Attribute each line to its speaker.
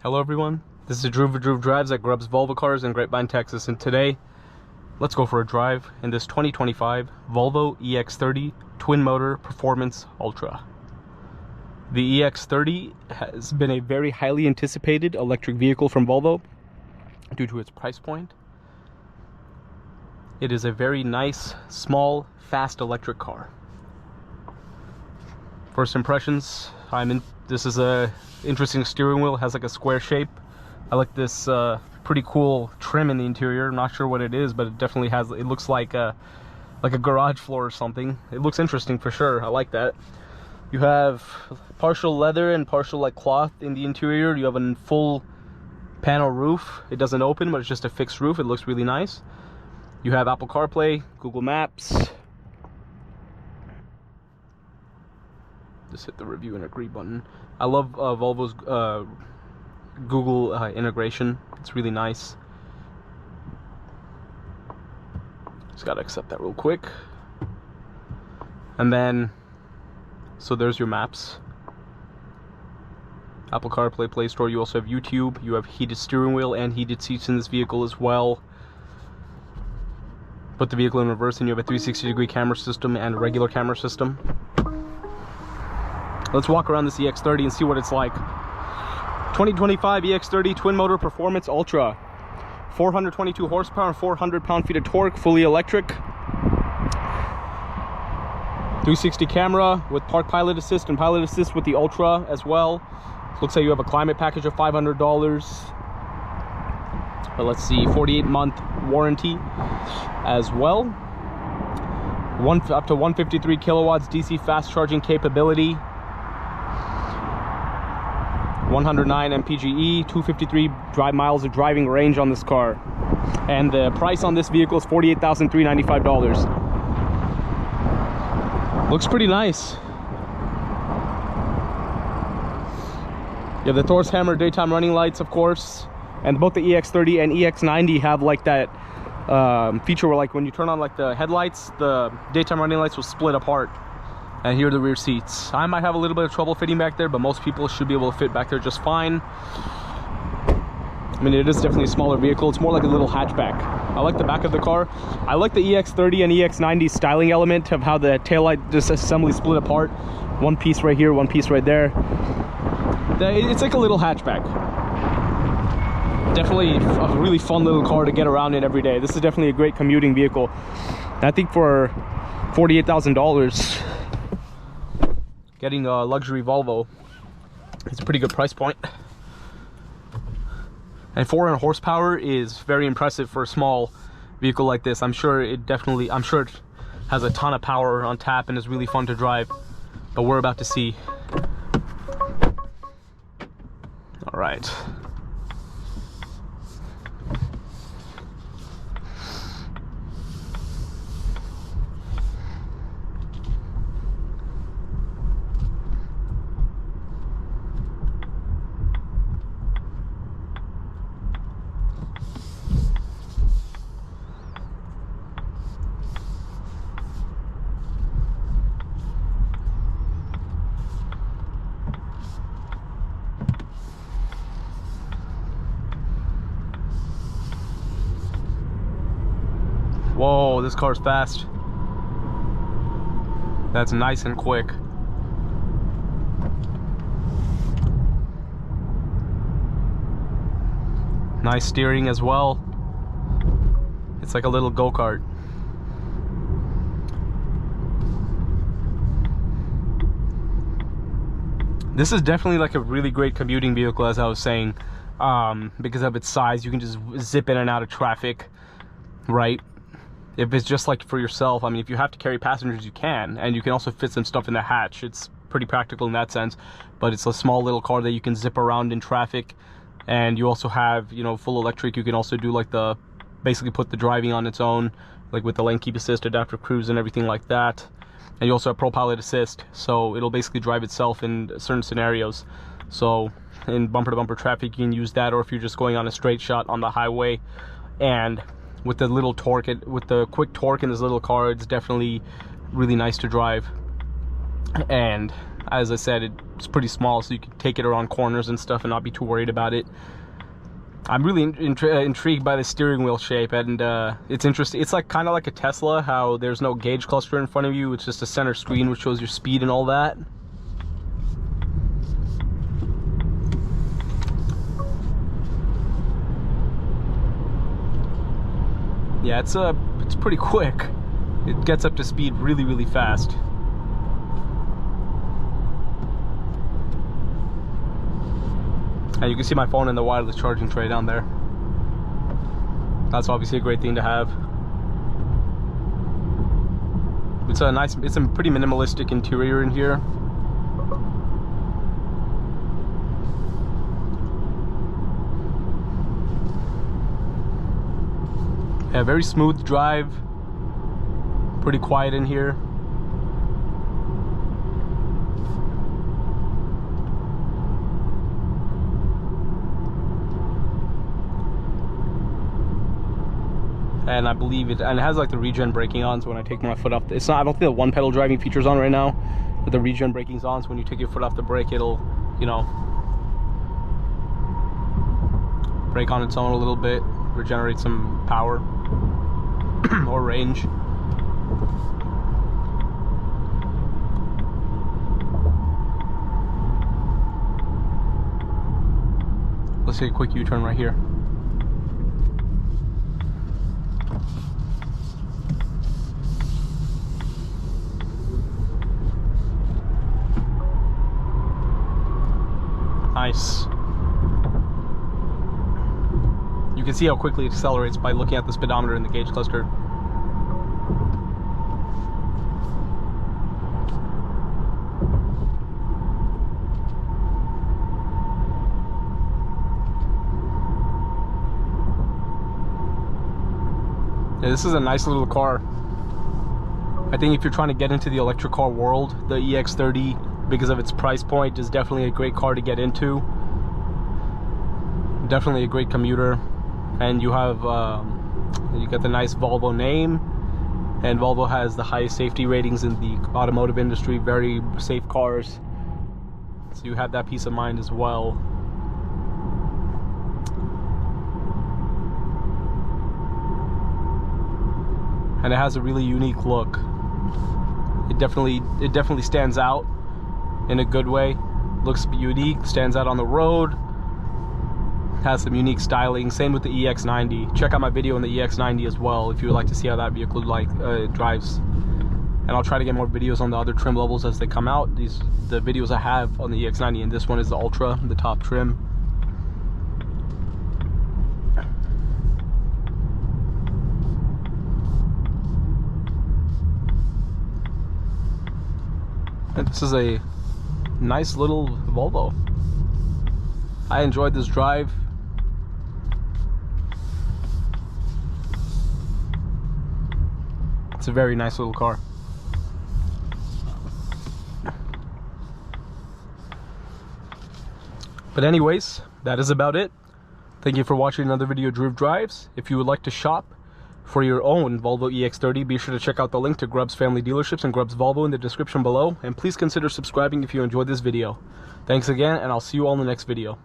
Speaker 1: Hello everyone, this is Drew Drives that grubs Volvo cars in Grapevine, Texas, and today let's go for a drive in this 2025 Volvo EX30 twin motor performance ultra. The EX30 has been a very highly anticipated electric vehicle from Volvo due to its price point. It is a very nice, small, fast electric car. First impressions, this is a interesting steering wheel. It has like a square shape. I like this pretty cool trim in the interior. I'm not sure what it is, but it definitely has, it looks like a garage floor or something. It looks interesting for sure. I like that. You have partial leather and partial like cloth in the interior. You have a full panel roof. It doesn't open, but it's just a fixed roof. It looks really nice. You have Apple CarPlay, Google Maps. Just hit the review and agree button. I love Volvo's Google integration. It's really nice. Just gotta accept that real quick. And then, so there's your maps. Apple CarPlay, Play Store. You also have YouTube. You have heated steering wheel and heated seats in this vehicle as well. Put the vehicle in reverse and you have a 360-degree camera system and a regular camera system. Let's walk around this EX30 and see what it's like. 2025 EX30 twin motor performance ultra, 422 horsepower and 400 pound-feet of torque, fully electric, 360 camera with park pilot assist and pilot assist with the ultra as well. Looks like you have a climate package of $500, but let's see, 48-month warranty as well. Up to 153 kilowatts DC fast charging capability, 109 mpge, 253 miles of driving range on this car, and the price on this vehicle is $48,395. Looks pretty nice. You have the Thor's Hammer daytime running lights, of course, and both the EX30 and EX90 have like that feature where, like, when you turn on like the headlights, the daytime running lights will split apart. And here are the rear seats. I might have a little bit of trouble fitting back there, but most people should be able to fit back there just fine. I mean, it is definitely a smaller vehicle. It's more like a little hatchback. I like the back of the car. I like the EX30 and EX90 styling element of how the taillight disassembly split apart. One piece right here, one piece right there. It's like a little hatchback. Definitely a really fun little car to get around in every day. This is definitely a great commuting vehicle. I think for $48,000, getting a luxury Volvo, it's a pretty good price point. And 400 horsepower is very impressive for a small vehicle like this. I'm sure it has a ton of power on tap and is really fun to drive, but we're about to see. All right. Whoa, this car's fast. That's nice and quick. Nice steering as well. It's like a little go-kart. This is definitely like a really great commuting vehicle, as I was saying, because of its size. You can just zip in and out of traffic, right? If it's just like for yourself, I mean, if you have to carry passengers, you can, and you can also fit some stuff in the hatch. It's pretty practical in that sense, but it's a small little car that you can zip around in traffic. And you also have, you know, full electric. You can also do like basically put the driving on its own, like with the lane keep assist, adaptive cruise and everything like that. And you also have pro pilot assist, so it'll basically drive itself in certain scenarios. So in bumper to bumper traffic, you can use that, or if you're just going on a straight shot on the highway. And with the little torque, with the quick torque in this little car, it's definitely really nice to drive. And as I said, it's pretty small, so you can take it around corners and stuff and not be too worried about it. I'm really intrigued by the steering wheel shape, and it's interesting. It's like kind of like a Tesla, how there's no gauge cluster in front of you. It's just a center screen which shows your speed and all that. Yeah, it's pretty quick. It gets up to speed really, really fast. And you can see my phone in the wireless charging tray down there. That's obviously a great thing to have. It's a pretty minimalistic interior in here. Yeah, very smooth drive. Pretty quiet in here. And I believe it has like the regen braking on, so when I take my foot off, it's not, I don't think the one pedal driving feature's on right now, but the regen braking's on, so when you take your foot off the brake, it'll, you know, brake on its own a little bit, regenerate some power or range. Let's take a quick U-turn right here. Nice. You can see how quickly it accelerates by looking at the speedometer and the gauge cluster. Yeah, this is a nice little car. I think if you're trying to get into the electric car world, the EX30, because of its price point, is definitely a great car to get into. Definitely a great commuter. And you have you get the nice Volvo name, and Volvo has the highest safety ratings in the automotive industry, very safe cars, so you have that peace of mind as well. And it has a really unique look. It definitely stands out in a good way. Looks unique, stands out on the road, has some unique styling. Same with the EX90. Check out my video on the EX90 as well if you would like to see how that vehicle drives. And I'll try to get more videos on the other trim levels as they come out. The videos I have on the EX90, and this one is the Ultra, the top trim. And this is a nice little Volvo. I enjoyed this drive. It's a very nice little car. But anyways, that is about it. Thank you for watching another video of Driv Drives. If you would like to shop for your own Volvo EX30, be sure to check out the link to Grubbs Family Dealerships and Grubbs Volvo in the description below. And please consider subscribing if you enjoyed this video. Thanks again, and I'll see you all in the next video.